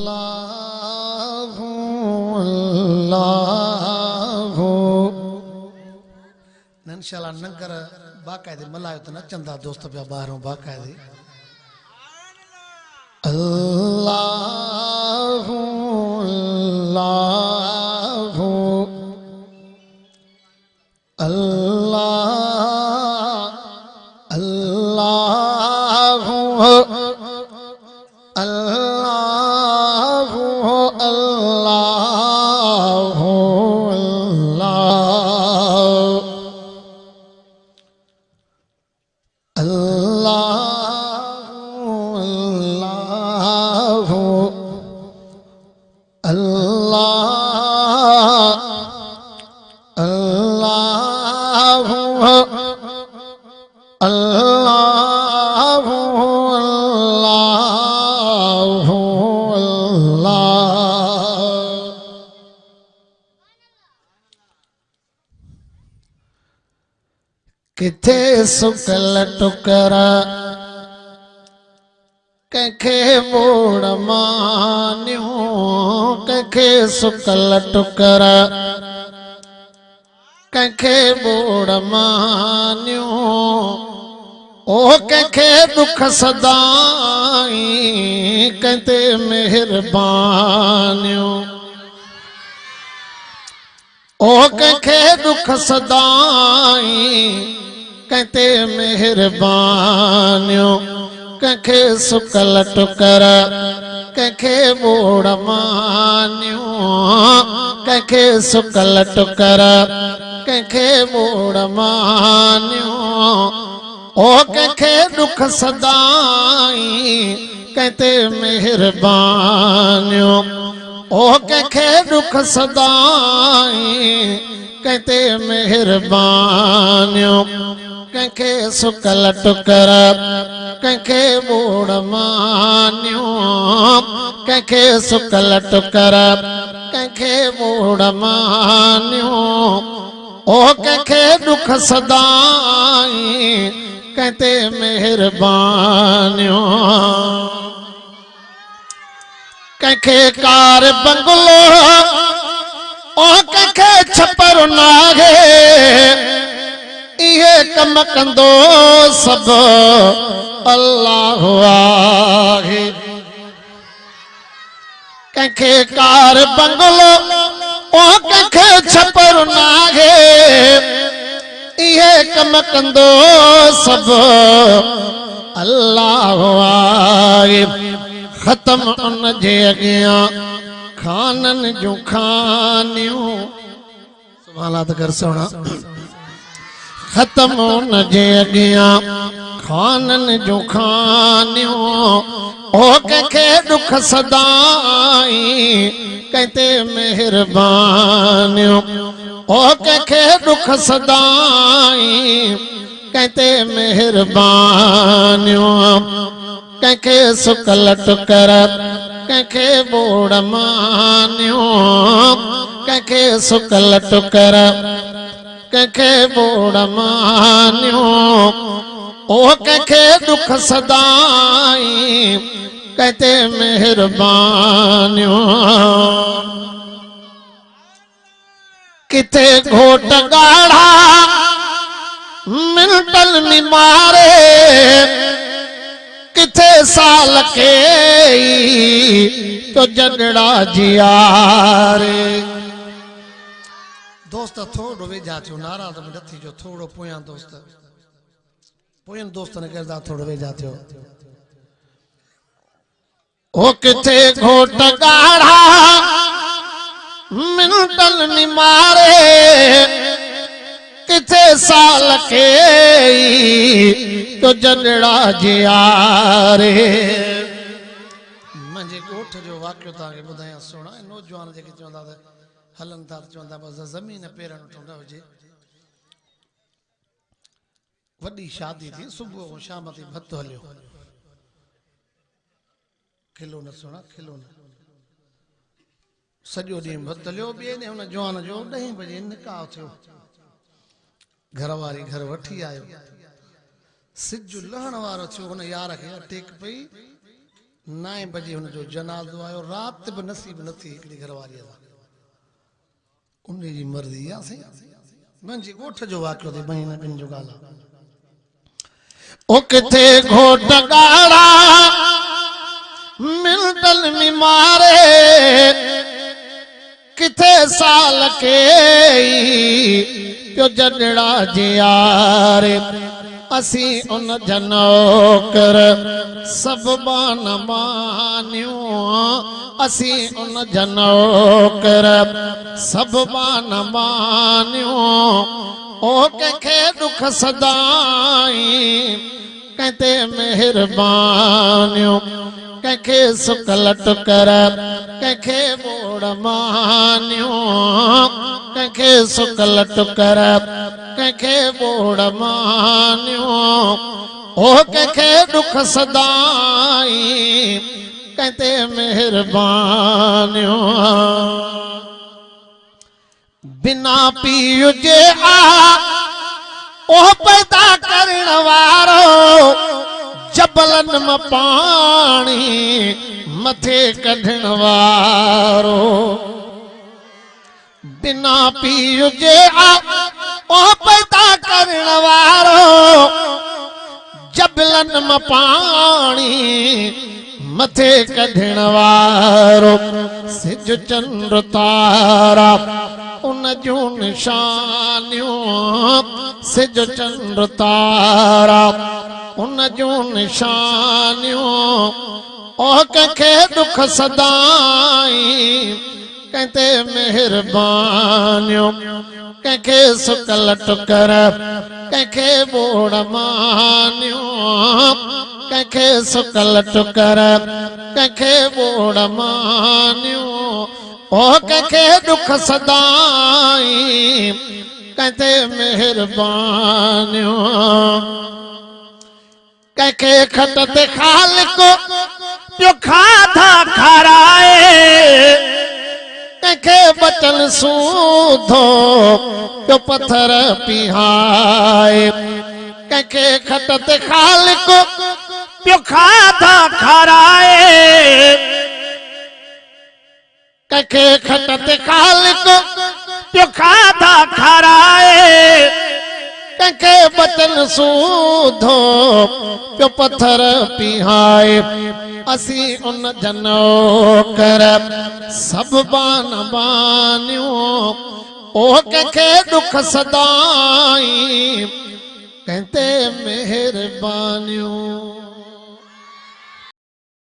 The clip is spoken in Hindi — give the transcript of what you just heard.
अल्लाहु अल्लाहु इंशाल्लाह नंगर बाकायदे मलायो तो नचंदा दोस्त पिया बाहरों बाकायदे अल्लाहु अल्लाहु अल्लाह अल्लाहु अल्लाहु अल्लाहु किथे सुकल टुकरा कंखे मोड़ मान्यो कंखे सुकल टुकरा कंखे मोड़ मान्यो ओ कंखे दुख सदाई कंते मेहरबान्यो ओ कंखे दुख सदाई कंते मेहरबान्यो कंखे सुकल टुकरा कंखे मोड़ मान्यो कंखे सुकल टुकरा कंखे मोड़ मान्यो ओ कंखे दुख सदाई कंते मेहरबान्यो ओ कंखे दुख सदाई कंते मेहरबान्यो कंखे सुकल टुकरा कंखे मोड़ मान्यो कंखे सुकल टुकरा कंखे मोड़ मान्यो ओ कंखे दुख सदाई कंते मेहरबान्यो कंखे कार बंगलो ओ कंखे छपर नागे इहे कम कंदो सब अल्लाह आहे कंखे कार बंगलो ओ कंखे छपर नागे इहे कम कंदो सब अल्लाह आहे खत्म उन जे अगिया खानन जो खानियो सुभान अल्लाह त कर सोना खत्म उन जे अगिया खानन जो खानियो ओ कंखे दुख सदाई कंते मेहरबान्यो ओ कंखे दुख सदाई कंते मेहरबान्यो कंखे सुकल टुकरा कंखे मोड़ मान्यो कंखे सुकल टुकरा कंखे मोड़ मान्यो ओ कंखे दुख सदाई कंते मेहरबान्यो किथे घोट गाढ़ा मिंटल में मारे किथे साल के तो जगड़ा जियारे दोस्त थोड़ो वेझा थियो नाराज़ में नथी जो थोड़ो पोयां दोस्त पोयन दोस्त ने कहदा थोड़ो वेझा थियो ओ किथे घोट गाढ़ा मिंटल में मारे किथे साल के तो जगड़ा जियारे मुंहिंजे ॻोठ जो वाक़ियो तव्हांखे ॿुधायां सुणा नौजवान जेके चवंदा त हलन था चवंदा बस ज़मीन पेरनि वटि न हुजे वॾी शादी थी सुबुह खां शाम ताईं भत हलियो खिलो न सुणा खिलो न सॼो ॾींहुं भत हलियो ॿिए ॾींहुं हुन जवान जो 10 बजे निकाह थियो घरवारी घर वठी आयो सिज लहण वारो थियो हुन यार खे टेक पई 9 बजे हुनजो जनाज़ो आयो रात बि नसीब न थी हिकिड़ी घरवारीअ सां उन जी मर्ज़ी आहे साईं मुंहिंजी ॻोठ जो वाक़ियो थी महीने ॿिनि जो ॻाल्हि आहे ओ किथे घोट ॻाढ़ा मिंटन में मारे किथे साल के पियो जॾड़ा जियारे असी उन जनोकर सब बान मानियूं असी उन जनोकर सब बान मानियूं ओ कंहिंखे दुख सदाई कहते मेहरबानियूं कंहिंखे सुकल टुकर कंहिंखे बोड़ मानियूं कंहिंखे सुकल टुकर कंहिंखे बोड़ मानियूं ओ कंहिंखे दुख सदाई कहते मेहरबानियूं बिना पीउ जे आ ओ पैदा करण वारो जबलन में पानी मथे कढण वारो बिना पीउ जे आ ओ पैदा करण वारो जबलन में पानी मथे कढण वारो सिज चंद्र तारा उन जूं निशानियूं सिज चंद्र तारा उन जूं निशानियूं ओ कंहिंखे दुख सदाई कहते मेहरबानियूं कंहिंखे सुकल टुकर कंहिंखे बोड़ मानियूं कंहिंखे सुकल टुकर कंहिंखे बोड़ मानियूं ओ कंहिंखे दुख सदाई कहते मेहरबानियूं कंहिंखे खट ते खालिक पियो खाधा खाराए कंहिंखे बचन सूधो पियो पत्थर पिहाए कंहिंखे खट ते खालिक पियो खाधा खाराए कंहिंखे खट ते खालिक पियो खाधा खाराए कंहिंखे बचन सूधो पियो पत्थर पिहाए असी उन जनोकर सब बान बानियूं ओ कंहिंखे दुख सदाई कहते मेहरबानियूं।